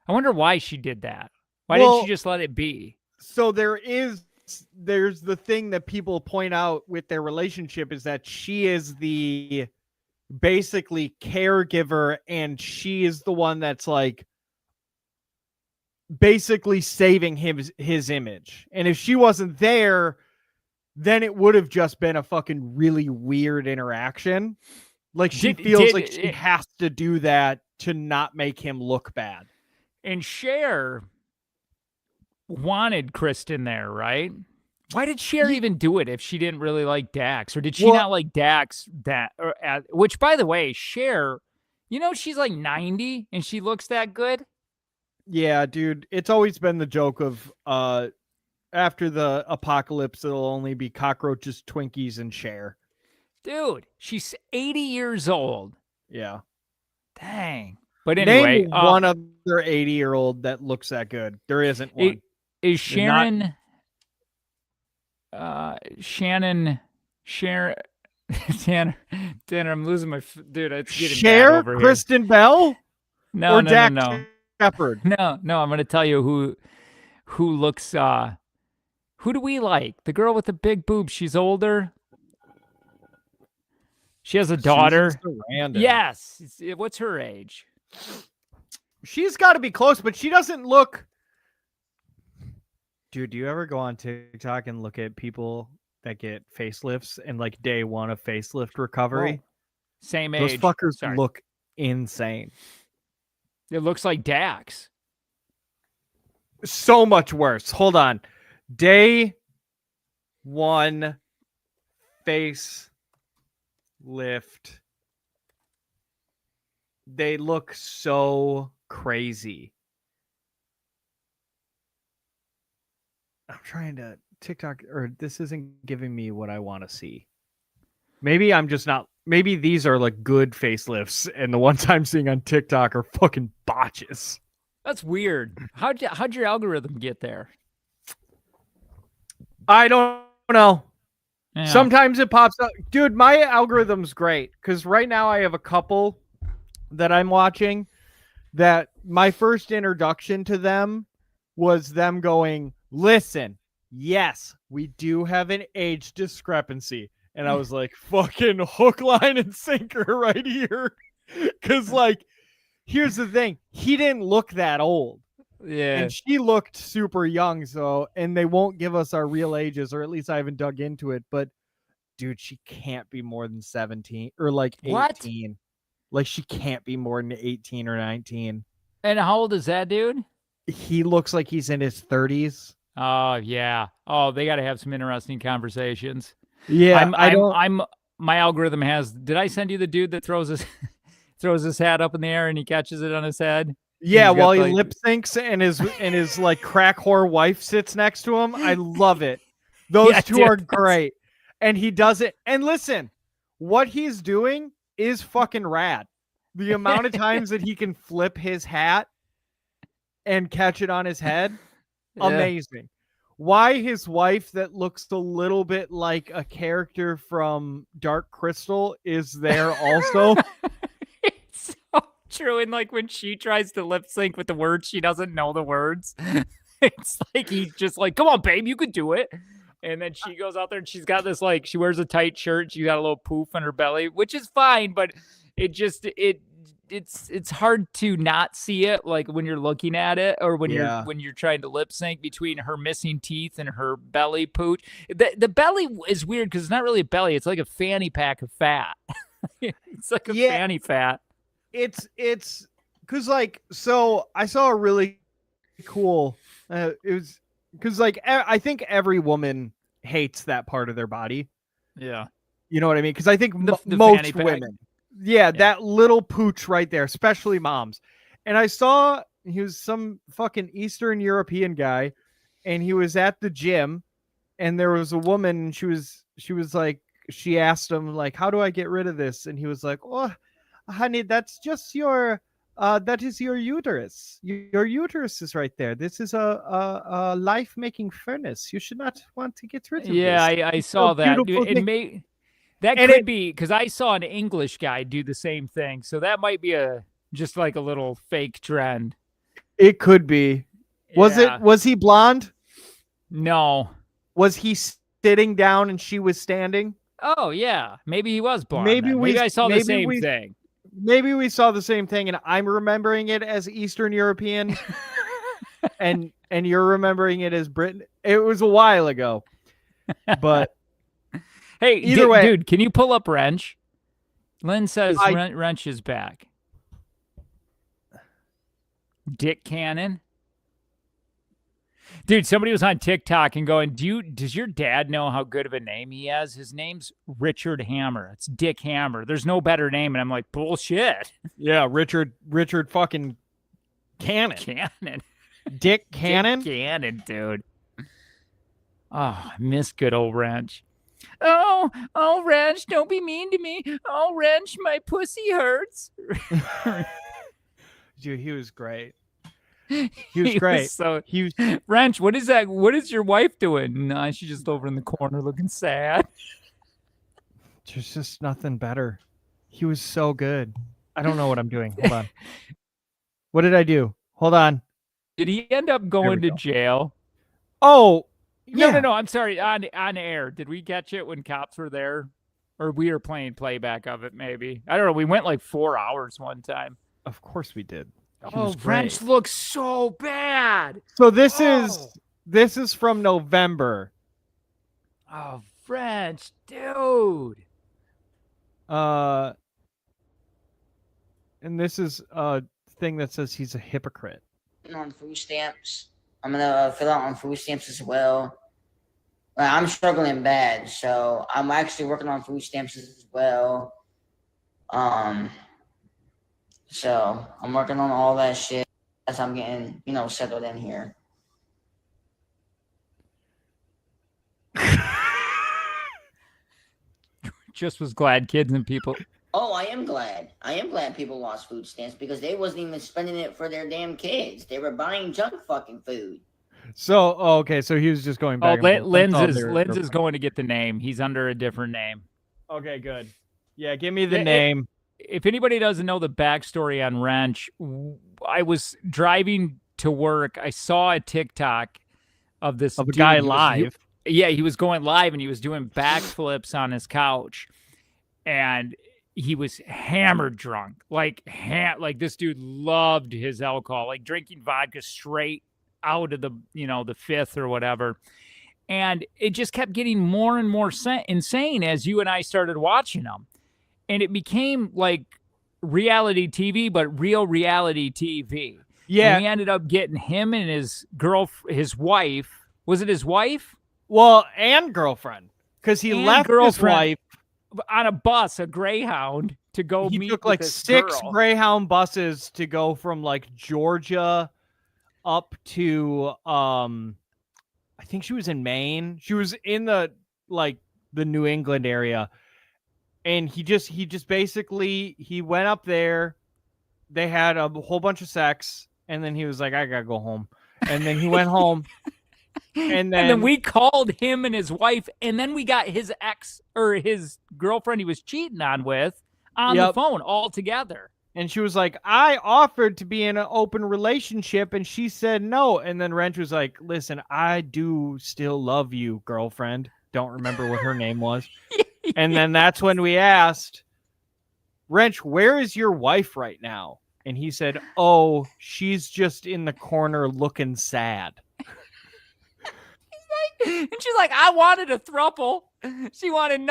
A: I wonder why she did that. Why didn't she just let it be?
C: So there's the thing that people point out with their relationship is that she is the basically caregiver and she is the one that's like basically saving his image. And if she wasn't there, then it would have just been a fucking really weird interaction. Like she feels like she has to do that to not make him look bad.
A: And Cher wanted Kristen there, right? Why did Cher even do it if she didn't really like Dax? Or did she not like Dax which, by the way, Cher, she's like 90 and she looks that good?
C: Yeah, dude. It's always been the joke of after the apocalypse, it'll only be cockroaches, Twinkies, and Cher.
A: Dude, she's 80 years old.
C: Yeah.
A: Dang. But anyway.
C: Name one other 80-year-old that looks that good. There isn't one.
A: Is Sharon... Shannon, Tanner, I'm losing my dude. It's getting
C: Cher,
A: bad over here.
C: Kristen Bell,
A: no,
C: or
A: no,
C: Dax
A: no,
C: Shepard.
A: No. I'm gonna tell you who looks. Who do we like? The girl with the big boobs. She's older. She has a daughter. Yes. What's her age?
C: She's got to be close, but she doesn't look. Dude, do you ever go on TikTok and look at people that get facelifts and like day one of facelift recovery?
A: Whoa. Same age.
C: Those fuckers look insane.
A: It looks like Dax.
C: So much worse. Hold on. Day one facelift. They look so crazy. I'm trying to TikTok, or this isn't giving me what I want to see. Maybe I'm just not. Maybe these are like good facelifts, and the ones I'm seeing on TikTok are fucking botches.
A: That's weird. How'd your algorithm get there?
C: I don't know.
A: Yeah.
C: Sometimes it pops up. Dude, my algorithm's great because right now I have a couple that I'm watching that my first introduction to them was them going, listen, yes, we do have an age discrepancy. And I was like, fucking hook, line, and sinker right here. Because, like, here's the thing. He didn't look that old.
A: Yeah.
C: And she looked super young. So, and they won't give us our real ages, or at least I haven't dug into it. But, dude, she can't be more than 17 or like 18. What? Like, she can't be more than 18 or 19.
A: And how old is that dude?
C: He looks like he's in his 30s.
A: Oh, yeah. Oh, they got to have some interesting conversations.
C: Yeah,
A: my algorithm has. Did I send you the dude that throws his hat up in the air and he catches it on his head?
C: Yeah, while he lip syncs and his like crack whore wife sits next to him. I love it. Those two are great. And he does it. And listen, what he's doing is fucking rad. The amount of times that he can flip his hat and catch it on his head, amazing. Why his wife that looks a little bit like a character from Dark Crystal is there also.
A: It's so true. And like when she tries to lip sync with the words, she doesn't know the words. It's like he's just like, come on, babe, you could do it. And then she goes out there and she's got this, like, she wears a tight shirt. She's got a little poof on her belly, which is fine, but it's hard to not see it, like when you're looking at it, or when you're trying to lip sync between her missing teeth and her belly pooch. The belly is weird because it's not really a belly; it's like a fanny pack of fat. It's like a fanny fat.
C: It's because like, so I saw a really cool. It was because like I think every woman hates that part of their body.
A: Yeah,
C: you know what I mean? Because I think
A: the
C: most women. Yeah, that little pooch right there, especially moms. And I saw he was some fucking Eastern European guy, and he was at the gym, and there was a woman, and she was like, she asked him like, how do I get rid of this? And he was like, oh, honey, that's just your that is your uterus. Your uterus is right there. This is a life-making furnace. You should not want to get rid of
A: Yeah,
C: this.
A: I
C: It's
A: saw
C: a
A: that.
C: beautiful
A: It
C: thing.
A: may that
C: And
A: could
C: it
A: be because I saw an English guy do the same thing. So that might be just like a little fake trend.
C: it could be. Was
A: Yeah.
C: it? Was he blonde?
A: No.
C: Was he sitting down and she was standing?
A: Oh yeah, maybe he was blonde.
C: Maybe
A: Maybe I saw the same thing.
C: Maybe we saw the same thing, and I'm remembering it as Eastern European, and you're remembering it as Britain. It was a while ago, but
A: Hey,
C: either way,
A: dude, can you pull up Wrench? Lynn says
C: I-
A: Wrench is back. Dick Cannon. Dude, somebody was on TikTok and going, does your dad know how good of a name he has? His name's Richard Hammer. It's Dick Hammer. There's no better name. And I'm like, bullshit.
C: yeah, Richard fucking Cannon,
A: Cannon.
C: Dick Cannon.
A: Dick Cannon, dude. Oh, I miss good old Wrench. Oh, Wrench, don't be mean to me. Oh, Wrench, my pussy hurts.
C: Dude, he was great. He was great. He was
A: Wrench, what is that? What is your wife doing? Nah, she's just over in the corner looking sad.
C: There's just nothing better. He was so good. I don't know what I'm doing. Hold on. What did I do? Hold on.
A: Did he end up going to jail?
C: Oh, yeah.
A: No. I'm sorry. On air, did we catch it when cops were there, or we were playing playback of it? Maybe, I don't know. We went like 4 hours one time.
C: Of course we did.
A: Oh, Wrench looks so bad.
C: So this is from November.
A: Oh, Wrench, dude.
C: And this is a thing that says he's a hypocrite.
B: On food stamps. I'm gonna fill out on food stamps as well. I'm struggling bad, so I'm actually working on food stamps as well. So I'm working on all that shit as I'm getting, settled in here.
A: Just was glad kids and people.
B: Oh, I am glad. I am glad people lost food stamps because they wasn't even spending it for their damn kids. They were buying junk fucking food.
C: So, okay, so he was just going back.
A: Linz is going to get the name. He's under a different name.
C: Okay, good. Yeah, give me the name.
A: If anybody doesn't know the backstory on Wrench, I was driving to work. I saw a TikTok of this
C: a guy live.
A: He was going live and he was doing backflips on his couch, and he was hammered drunk. Like this dude loved his alcohol, like drinking vodka straight out of the fifth or whatever. And it just kept getting more and more insane as you and I started watching him. And it became like reality TV, but real reality TV. Yeah. And we ended up getting him and his wife. Was it his wife?
C: Well, and girlfriend. Because he left his wife
A: on a bus, a Greyhound, to go meet. He took
C: like 6 Greyhound buses to go from like Georgia up to I think she was in Maine. She was in the New England area. And he just basically, he went up there, they had a whole bunch of sex, and then he was like, I gotta go home. And then he went home. And then
A: we called him and his wife, and then we got his ex or his girlfriend he was cheating on with on the phone all together.
C: And she was like, I offered to be in an open relationship, and she said no. And then Wrench was like, listen, I do still love you, girlfriend. Don't remember what her name was. And then that's when we asked, Wrench, where is your wife right now? And he said, oh, she's just in the corner looking sad.
A: And she's like, I wanted a throuple. She wanted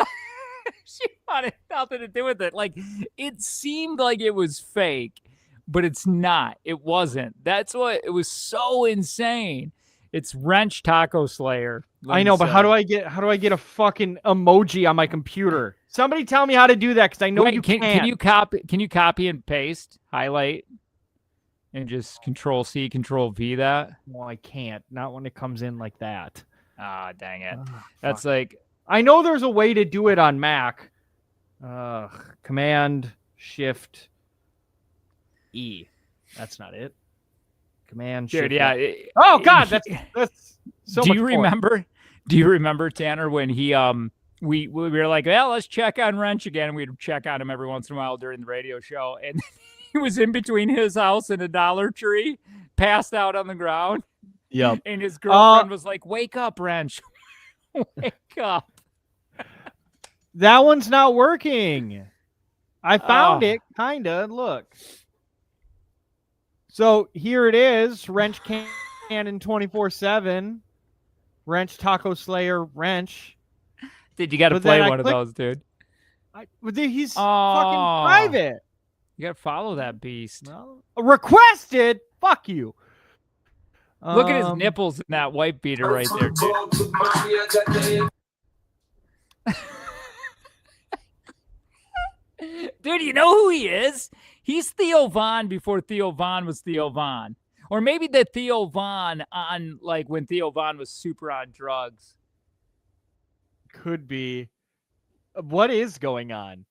A: nothing to do with it. Like, it seemed like it was fake, but it's not. It wasn't. That's what it was so insane. It's Wrench Taco Slayer.
C: I know, but how do I get a fucking emoji on my computer? Somebody tell me how to do that, because I know you can't.
A: Can you copy and paste? Highlight. and just Control C, Control V that?
C: No, I can't. Not when it comes in like that.
A: Ah, dang it.
C: Ugh,
A: That's
C: fuck.
A: like,
C: I know there's a way to do it on Mac. Command Shift E. That's not it. Command Shift.
A: dude, yeah.
C: Oh God, that's so
A: do
C: much
A: you
C: more.
A: remember? Do you remember Tanner when he we were like, well, let's check on Wrench again. We'd check on him every once in a while during the radio show, and he was in between his house and a Dollar Tree, passed out on the ground.
C: Yep.
A: And his girlfriend was like, "Wake up, Wrench! Wake up!"
C: That one's not working. I found it, kinda. Look. So here it is. Wrench Cannon 24/7. Wrench Taco Slayer Wrench.
A: Dude, you got to play one of those, dude.
C: He's fucking private.
A: You got to follow that beast.
C: Well, requested. Fuck you.
A: Look at his nipples in that white beater right there, dude. Dude, you know who he is? He's Theo Von before Theo Von was Theo Von. Or maybe the Theo Von on, like, when Theo Von was super on drugs.
C: Could be. What is going on?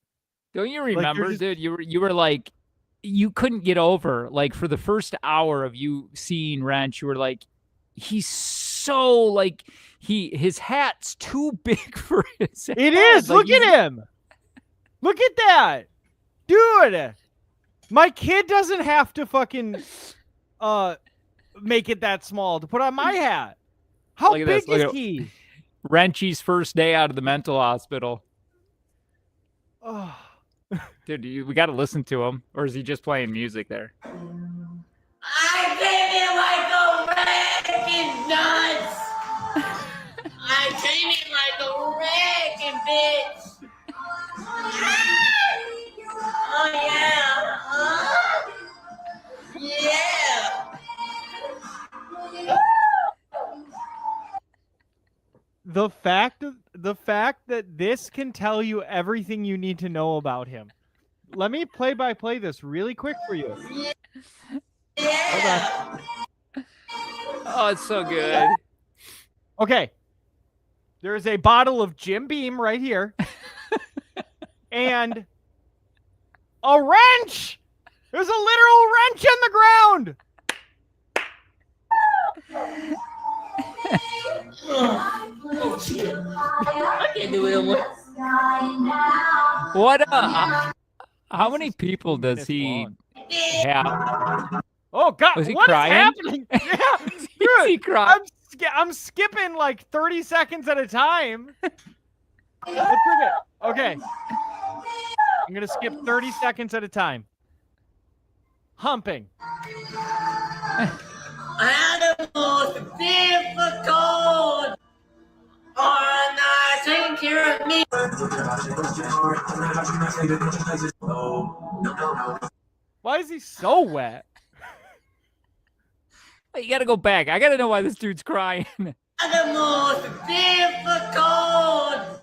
A: Don't you remember, dude? You were like, you couldn't get over, like, for the first hour of you seeing Wrench, you were like, he's so, like, his hat's too big for his head.
C: It is. Like, look at him. Look at that. Dude. My kid doesn't have to fucking make it that small to put on my hat. How big is he?
A: Wrenchy's first day out of the mental hospital.
C: Oh.
A: Dude, we got to listen to him. Or is he just playing music there?
B: I came in like a wrecking nuts. I came in like a wrecking bitch. Oh yeah. Yeah.
C: The fact that this can tell you everything you need to know about him. Let me play by play this really quick for you.
B: Yeah.
A: Oh, it's so good.
C: Okay. There's a bottle of Jim Beam right here. And a wrench! There's a literal wrench in the ground!
B: Oh, shit. I can't do it anymore.
A: What how many people does he have?
C: Oh God!
A: Was he
C: what
A: crying?
C: Is happening? Yeah,
A: Is
C: dude,
A: he crying?
C: I'm skipping like 30 seconds at a time. Let's bring it. Okay, I'm gonna skip 30 seconds at a time. Humping.
B: Animals difficult are not taking care of me.
C: Why is he so wet?
A: You got to go back. I got to know why this dude's crying.
B: Animals difficult.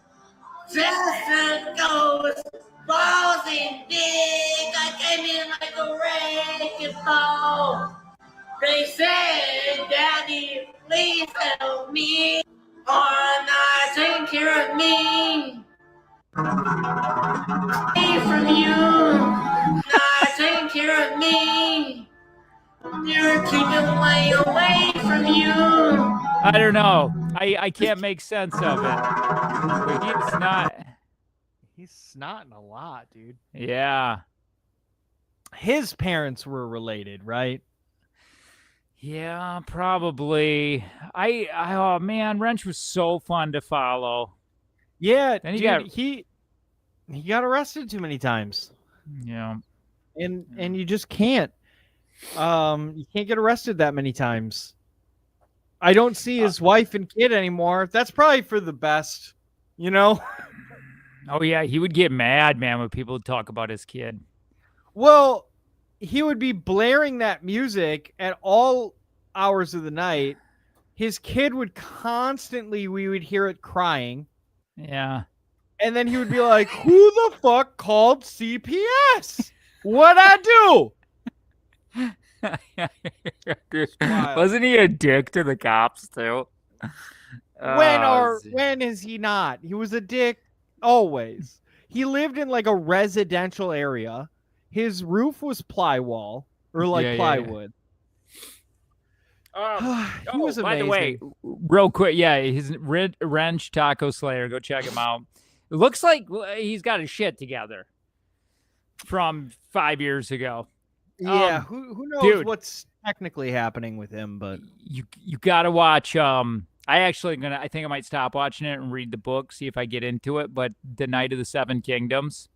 B: Testicles frozen big. I came in like a wrecking ball. They said, Daddy, please help me. Are not taking care of me. From you, not taking care of me. You're keeping way away from you.
A: I don't know. I can't make sense of it. But he's not.
C: He's snotting a lot, dude.
A: Yeah.
C: His parents were related, right?
A: Yeah, probably. Oh man, Wrench was so fun to follow.
C: Yeah,
A: Then
C: he got arrested too many times.
A: Yeah.
C: And you just can't. You can't get arrested that many times. I don't see his wife and kid anymore. That's probably for the best, you know?
A: Oh yeah, he would get mad, man, when people would talk about his kid.
C: Well, he would be blaring that music at all hours of the night. His kid would constantly, we would hear it crying.
A: Yeah.
C: And then he would be like, who the fuck called CPS? What'd I do?
A: Dude,
C: wild.
A: wasn't he a dick to the cops too?
C: When is he not? He was a dick always. He lived in like a residential area. His roof was plywall or like
A: Yeah.
C: plywood. He was
A: by the way,
C: amazing.
A: real quick, yeah, his Wrench Taco Slayer. Go check him out. It looks like he's got his shit together from 5 years ago.
C: Yeah, who knows
A: dude,
C: what's technically happening with him, but
A: you gotta watch. I think I might stop watching it and read the book, see if I get into it. But The Night of the Seven Kingdoms.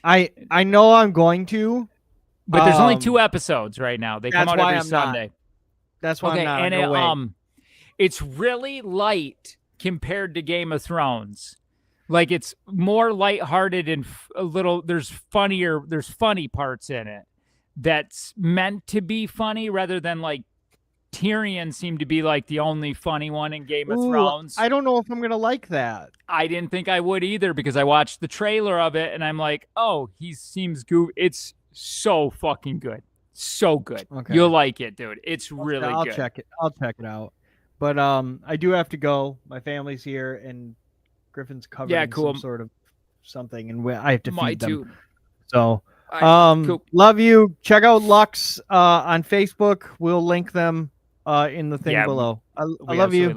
C: I know I'm going to.
A: But there's only 2 episodes right now. They come out every Sunday.
C: That's why I'm not.
A: And it's really light compared to Game of Thrones. Like it's more lighthearted and a little. There's funny parts in it that's meant to be funny rather than like Tyrion seemed to be like the only funny one in Game of Thrones.
C: I don't know if I'm gonna like that.
A: I didn't think I would either because I watched the trailer of it and I'm like, oh, he seems goofy. It's so fucking good. So good.
C: Okay.
A: You'll like it, dude. It's really
C: I'll
A: good.
C: check it. I'll check it out. But I do have to go. My family's here and Griffin's covered in some sort of something and I have to feed them.
A: Too.
C: So
A: Cool.
C: love you. Check out Luxx on Facebook. We'll link them in the thing below. I love you.